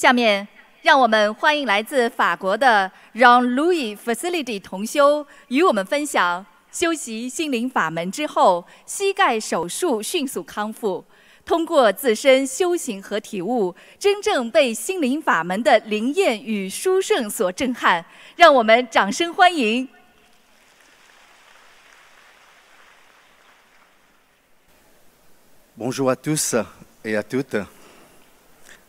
下面，让我们欢迎来自法国的 Jean-Louis Facility 同修与我们分享修习心灵法门之后，膝盖手术迅速康复，通过自身修行和体悟，真正被心灵法门的灵验与殊胜所震撼。让我们掌声欢迎。Bonjour à tous et à toutes.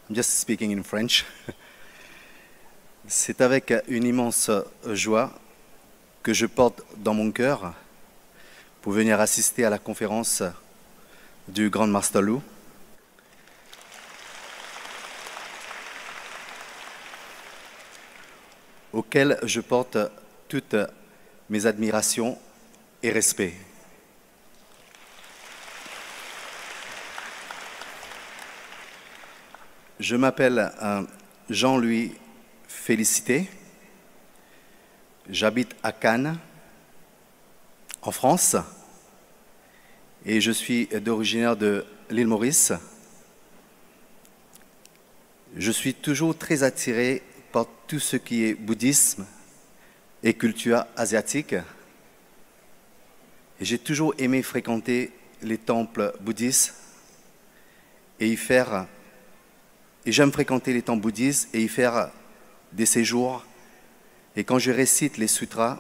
I'm just speaking in French. C'est avec une immense joie que je porte dans mon cœur pour venir assister à la conférence du Grand Master Lu. Auquel je porte toutes mes admirations et respect. Je m'appelle Jean-Louis Félicité. J'habite à Cannes, en France, et je suis d'origine de l'île Maurice. Je suis toujours très attiré par tout ce qui est bouddhisme et culture asiatique. Et j'ai toujours aimé fréquenter les temples bouddhistes et j'aime fréquenter les temples bouddhistes et y faire des séjours. Et quand je récite les sutras,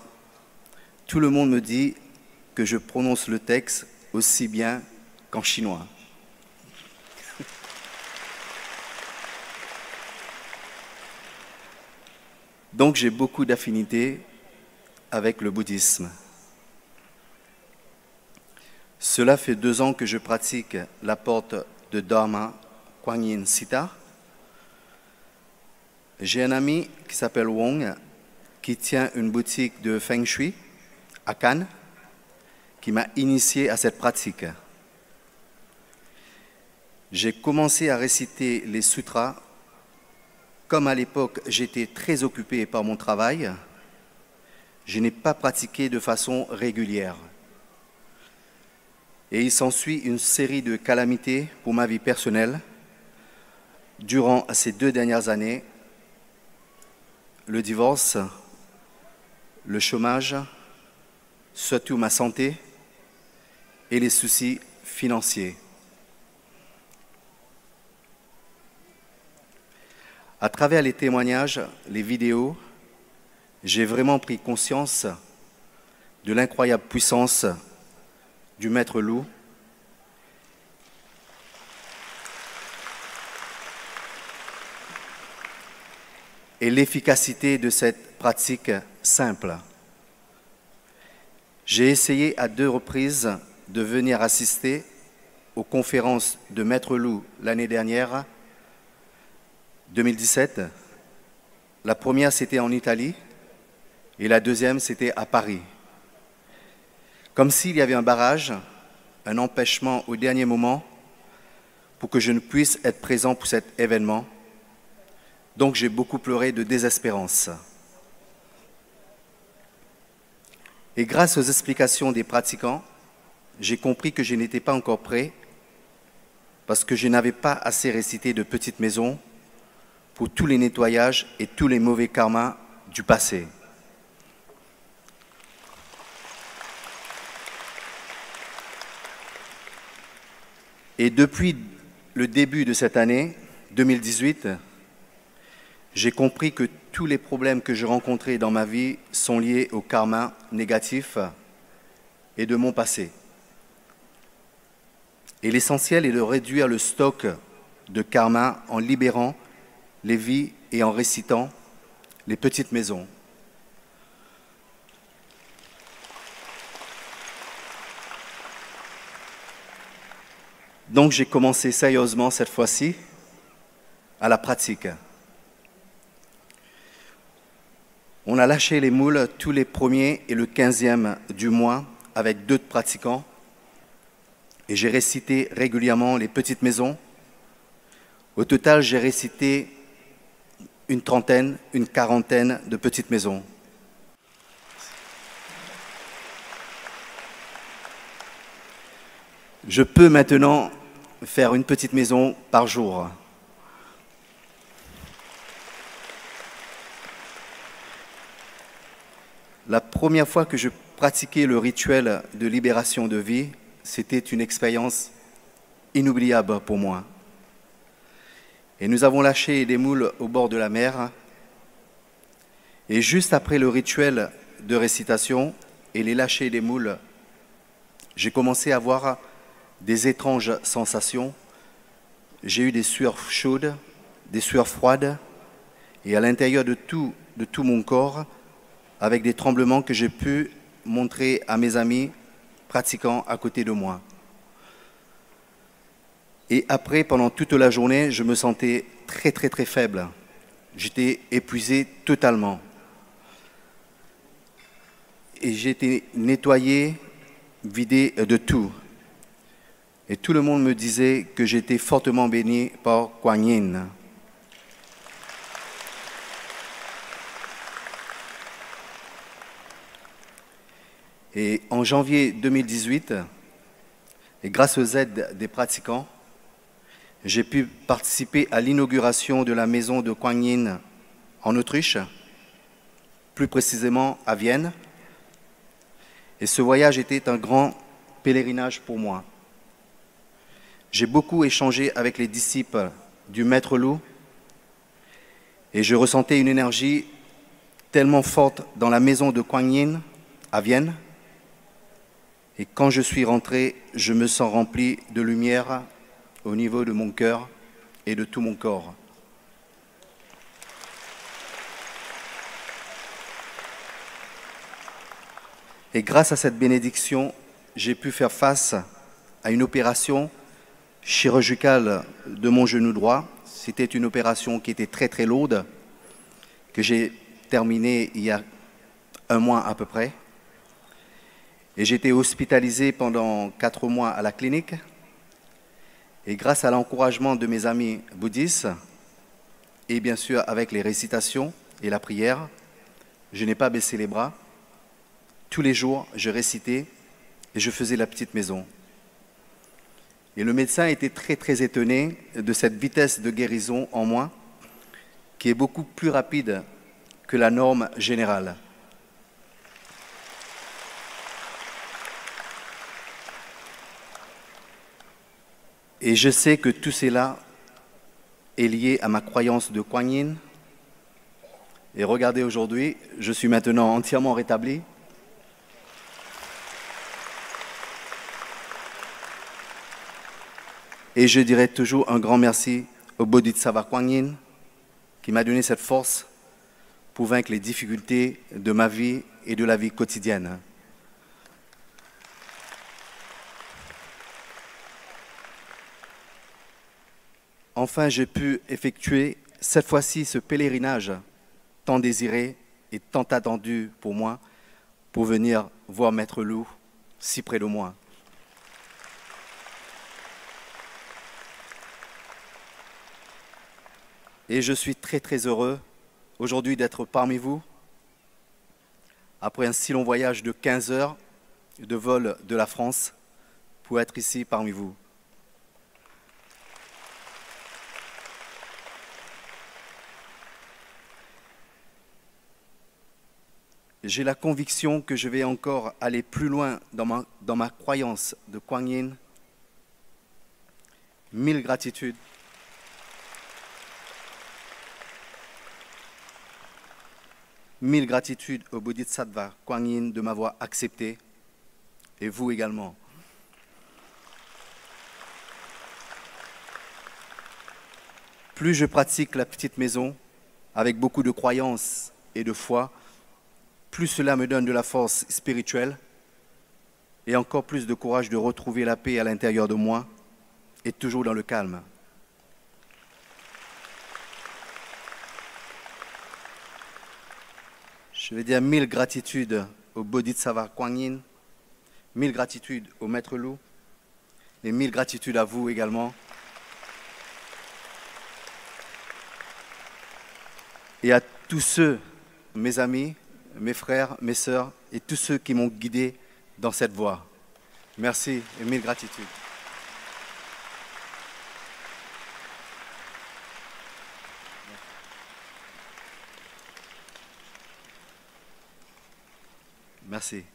tout le monde me dit que je prononce le texte aussi bien qu'en chinois. Donc j'ai beaucoup d'affinités avec le bouddhisme. Cela fait 2 ans que je pratique la porte de Dharma Kuan Yin Sita. J'ai un ami qui s'appelle Wong, qui tient une boutique de Feng Shui à Cannes, qui m'a initié à cette pratique. J'ai commencé à réciter les sutras. Comme à l'époque, j'étais très occupé par mon travail, je n'ai pas pratiqué de façon régulière. Et il s'ensuit une série de calamités pour ma vie personnelle. Durant ces 2 dernières années, le divorce, le chômage, surtout ma santé et les soucis financiers. À travers les témoignages, les vidéos, j'ai vraiment pris conscience de l'incroyable puissance du Maître Lu et l'efficacité de cette pratique simple. J'ai essayé à 2 reprises de venir assister aux conférences de Maître Lu l'année dernière, 2017. La première, c'était en Italie, et la deuxième, c'était à Paris. Comme s'il y avait un barrage, un empêchement au dernier moment pour que je ne puisse être présent pour cet événement. Donc j'ai beaucoup pleuré de désespérance. Et grâce aux explications des pratiquants, j'ai compris que je n'étais pas encore prêt parce que je n'avais pas assez récité de petites maisons pour tous les nettoyages et tous les mauvais karmas du passé. Et depuis le début de cette année, 2018, j'ai compris que tous les problèmes que je rencontrais dans ma vie sont liés au karma négatif et de mon passé. Et l'essentiel est de réduire le stock de karma en libérant les vies et en récitant les petites maisons. Donc j'ai commencé sérieusement cette fois-ci à la pratique. On a lâché les moules tous les 1er et le 15e du mois avec 2 pratiquants et j'ai récité régulièrement les petites maisons. Au total, j'ai récité une 30aine, une 40aine de petites maisons. Je peux maintenant faire une petite maison par jour. La première fois que je pratiquais le rituel de libération de vie, c'était une expérience inoubliable pour moi. Et nous avons lâché des moules au bord de la mer. Et juste après le rituel de récitation et les lâchers des moules, j'ai commencé à avoir des étranges sensations. J'ai eu des sueurs chaudes, des sueurs froides, et à l'intérieur de tout mon corps, avec des tremblements que j'ai pu montrer à mes amis pratiquants à côté de moi. Et après, pendant toute la journée, je me sentais très faible. J'étais épuisé totalement. Et j'ai été nettoyé, vidé de tout. Et tout le monde me disait que j'étais fortement béni par Kuan Yin. Et en janvier 2018, et grâce aux aides des pratiquants, j'ai pu participer à l'inauguration de la maison de Kuan Yin en Autriche, plus précisément à Vienne. Et ce voyage était un grand pèlerinage pour moi. J'ai beaucoup échangé avec les disciples du Maître Lu et je ressentais une énergie tellement forte dans la maison de Kuan Yin à Vienne. Et quand je suis rentré, je me sens rempli de lumière au niveau de mon cœur et de tout mon corps. Et grâce à cette bénédiction, j'ai pu faire face à une opération chirurgicale de mon genou droit. C'était une opération qui était très lourde, que j'ai terminée il y a 1 mois à peu près. Et j'ai été hospitalisé pendant 4 mois à la clinique. Et grâce à l'encouragement de mes amis bouddhistes, et bien sûr avec les récitations et la prière, je n'ai pas baissé les bras. Tous les jours, je récitais et je faisais la petite maison. Et le médecin était très étonné de cette vitesse de guérison en moi, qui est beaucoup plus rapide que la norme générale. Et je sais que tout cela est lié à ma croyance de Kuan Yin. Et regardez aujourd'hui, je suis maintenant entièrement rétabli. Et je dirai toujours un grand merci au Bodhisattva Kuan Yin qui m'a donné cette force pour vaincre les difficultés de ma vie et de la vie quotidienne. Enfin, j'ai pu effectuer cette fois-ci ce pèlerinage tant désiré et tant attendu pour moi pour venir voir Maître Lu si près de moi. Et je suis très heureux aujourd'hui d'être parmi vous après un si long voyage de 15 heures de vol de la France pour être ici parmi vous. J'ai la conviction que je vais encore aller plus loin dans ma croyance de Kuan Yin. 1000 gratitudes. Mille gratitudes au Bodhisattva Kuan Yin de m'avoir accepté, et vous également. Plus je pratique la petite maison, avec beaucoup de croyance et de foi, plus cela me donne de la force spirituelle et encore plus de courage de retrouver la paix à l'intérieur de moi et toujours dans le calme. Je vais dire 1000 gratitudes au Bodhisattva Kuan Yin, 1000 gratitudes au Maître Lu et 1000 gratitudes à vous également. Et à tous ceux, mes amis, mes frères, mes sœurs et tous ceux qui m'ont guidé dans cette voie. Merci et 1000 gratitudes. Merci.